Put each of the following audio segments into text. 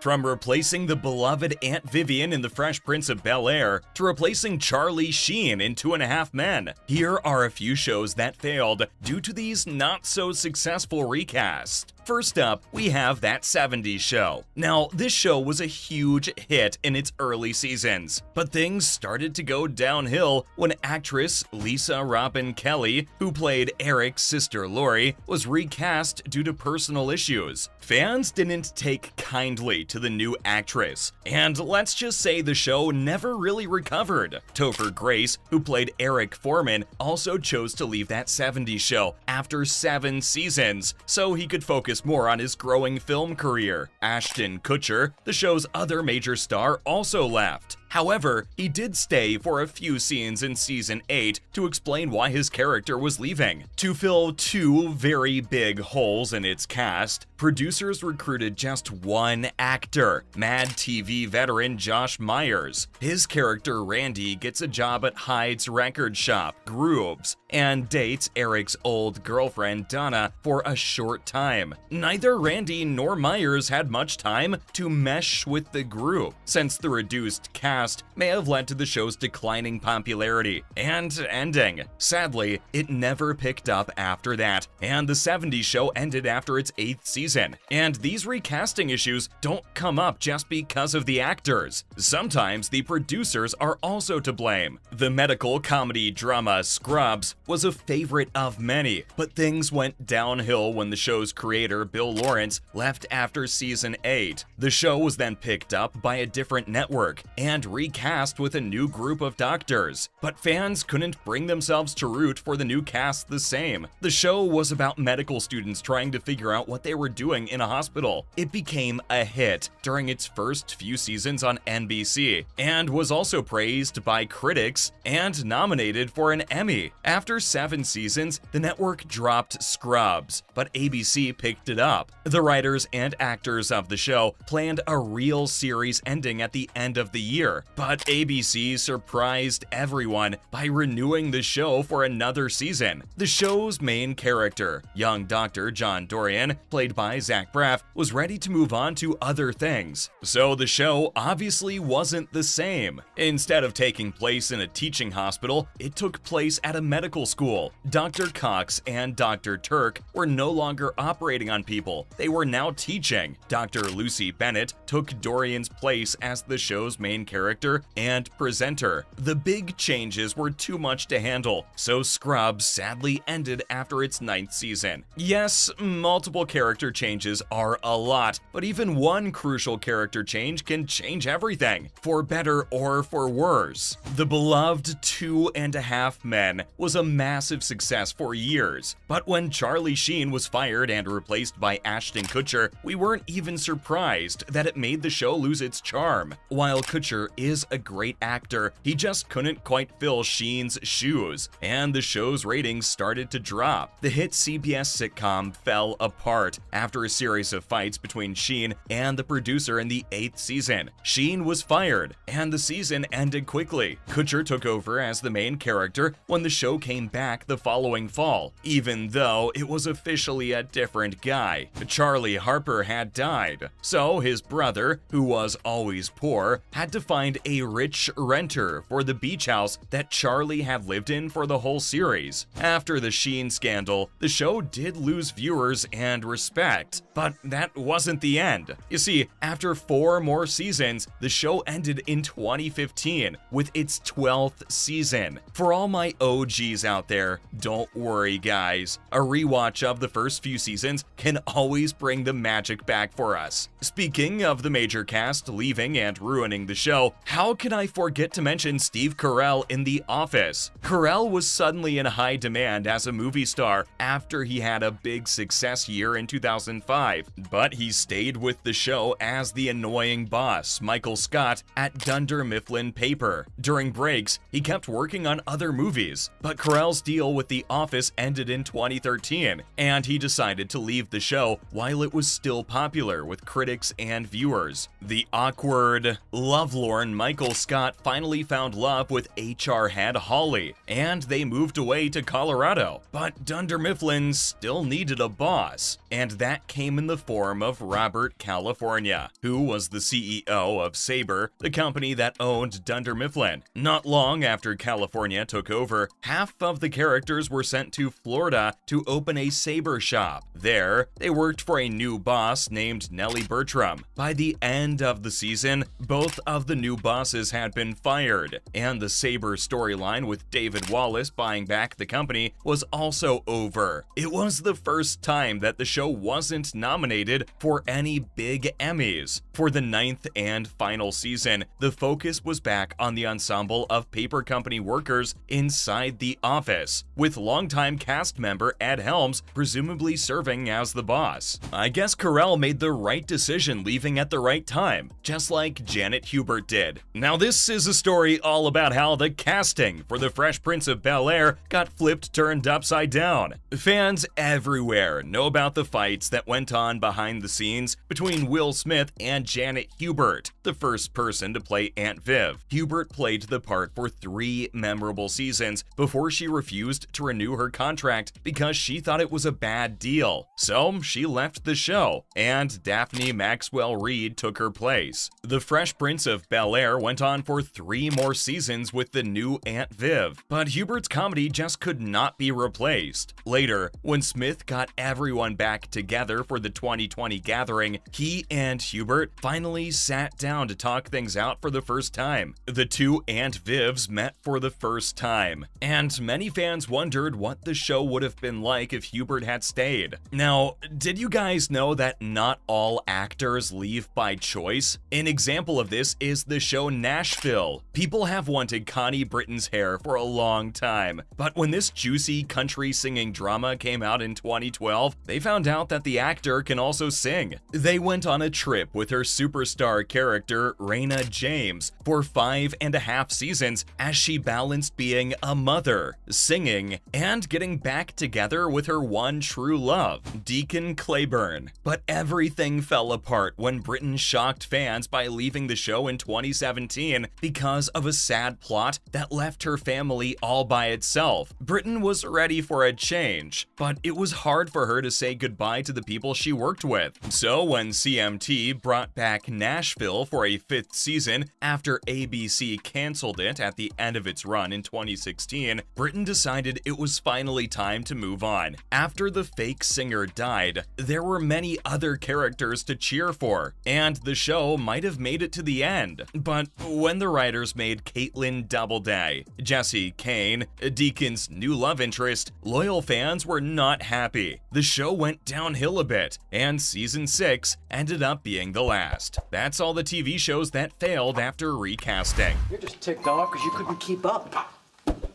From replacing the beloved Aunt Vivian in The Fresh Prince of Bel-Air to replacing Charlie Sheen in 2.5 Men, here are a few shows that failed due to these not-so-successful recasts. First up, we have That 70s Show. Now, this show was a huge hit in its early seasons, but things started to go downhill when actress Lisa Robin Kelly, who played Eric's sister Lori, was recast due to personal issues. Fans didn't take kindly to the new actress, and let's just say the show never really recovered. Topher Grace, who played Eric Foreman, also chose to leave That 70s Show after 7 seasons, so he could focus more on his growing film career. Ashton Kutcher, the show's other major star, also left. However, he did stay for a few scenes in season 8 to explain why his character was leaving. To fill 2 very big holes in its cast, producers recruited just one actor, Mad TV veteran Josh Myers. His character Randy gets a job at Hyde's record shop, Grooves, and dates Eric's old girlfriend Donna for a short time. Neither Randy nor Myers had much time to mesh with the group, since the reduced cast may have led to the show's declining popularity and ending. Sadly, it never picked up after that, and the 70s Show ended after its 8th season. And these recasting issues don't come up just because of the actors. Sometimes the producers are also to blame. The medical comedy drama Scrubs was a favorite of many, but things went downhill when the show's creator Bill Lawrence left after season 8. The show was then picked up by a different network and recast with a new group of doctors, but fans couldn't bring themselves to root for the new cast the same. The show was about medical students trying to figure out what they were doing in a hospital. It became a hit during its first few seasons on NBC, and was also praised by critics and nominated for an Emmy. After 7 seasons, the network dropped Scrubs, but ABC picked it up. The writers and actors of the show planned a real series ending at the end of the year, but ABC surprised everyone by renewing the show for another season. The show's main character, young Dr. John Dorian, played by Zach Braff, was ready to move on to other things. So the show obviously wasn't the same. Instead of taking place in a teaching hospital, it took place at a medical school. Dr. Cox and Dr. Turk were no longer operating on people. They were now teaching. Dr. Lucy Bennett took Dorian's place as the show's main character and presenter. The big changes were too much to handle, so Scrubs sadly ended after its 9th season. Yes, multiple character changes are a lot, but even one crucial character change can change everything, for better or for worse. The beloved 2.5 Men was a massive success for years, but when Charlie Sheen was fired and replaced by Ashton Kutcher, we weren't even surprised that it made the show lose its charm. While Kutcher is a great actor, he just couldn't quite fill Sheen's shoes, and the show's ratings started to drop. The hit CBS sitcom fell apart after a series of fights between Sheen and the producer in the 8th season. Sheen was fired, and the season ended quickly. Kutcher took over as the main character when the show came back the following fall, even though it was officially a different guy. Charlie Harper had died, so his brother, who was always poor, had to find a rich renter for the beach house that Charlie had lived in for the whole series. After the Sheen scandal, the show did lose viewers and respect, but that wasn't the end. You see, after 4 more seasons, the show ended in 2015 with its 12th season. For all my OGs out there, don't worry guys, a rewatch of the first few seasons can always bring the magic back for us. Speaking of the major cast leaving and ruining the show, how can I forget to mention Steve Carell in The Office? Carell was suddenly in high demand as a movie star after he had a big success year in 2005, but he stayed with the show as the annoying boss, Michael Scott, at Dunder Mifflin Paper. During breaks, he kept working on other movies, but Carell's deal with The Office ended in 2013, and he decided to leave the show while it was still popular with critics and viewers. The awkward, lovelorn born Michael Scott finally found love with HR head Holly, and they moved away to Colorado. But Dunder Mifflin still needed a boss, and that came in the form of Robert California, who was the CEO of Sabre, the company that owned Dunder Mifflin. Not long after California took over, half of the characters were sent to Florida to open a Sabre shop. There, they worked for a new boss named Nellie Bertram. By the end of the season, both of the new bosses had been fired, and the Sabre storyline with David Wallace buying back the company was also over. It was the first time that the show wasn't nominated for any big Emmys. For the 9th and final season, the focus was back on the ensemble of paper company workers inside the office, with longtime cast member Ed Helms presumably serving as the boss. I guess Carell made the right decision leaving at the right time, just like Janet Hubert did. Now this is a story all about how the casting for The Fresh Prince of Bel-Air got turned upside down. Fans everywhere know about the fights that went on behind the scenes between Will Smith and Janet Hubert, the first person to play Aunt Viv. Hubert played the part for 3 memorable seasons before she refused to renew her contract because she thought it was a bad deal. So she left the show, and Daphne Maxwell Reid took her place. The Fresh Prince of Bel-Air went on for 3 more seasons with the new Aunt Viv, but Hubert's comedy just could not be replaced. Later, when Smith got everyone back together for the 2020 gathering, he and Hubert finally sat down to talk things out for the first time. The two Aunt Vivs met for the first time, and many fans wondered what the show would have been like if Hubert had stayed. Now, did you guys know that not all actors leave by choice? An example of this is the show Nashville. People have wanted Connie Britton's hair for a long time, but when this juicy country singing drama came out in 2012, they found out that the actor can also sing. They went on a trip with her superstar character, Raina James, for 5.5 seasons as she balanced being a mother, singing, and getting back together with her one true love, Deacon Claiborne. But everything fell apart when Britton shocked fans by leaving the show in 2017 because of a sad plot that left her family all by itself. Britton was ready for a change, but it was hard for her to say goodbye to the people she worked with. So when CMT brought back Nashville for a 5th season after ABC canceled it at the end of its run in 2016, Britton decided it was finally time to move on. After the fake singer died, there were many other characters to cheer for, and the show might have made it to the end. But when the writers made Caitlin Doubleday, Jesse Kane, Deacon's new love interest, loyal fans were not happy. The show went downhill a bit, and season 6 ended up being the last. That's all the TV shows that failed after recasting. You're just ticked off because you couldn't keep up.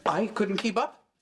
I couldn't keep up?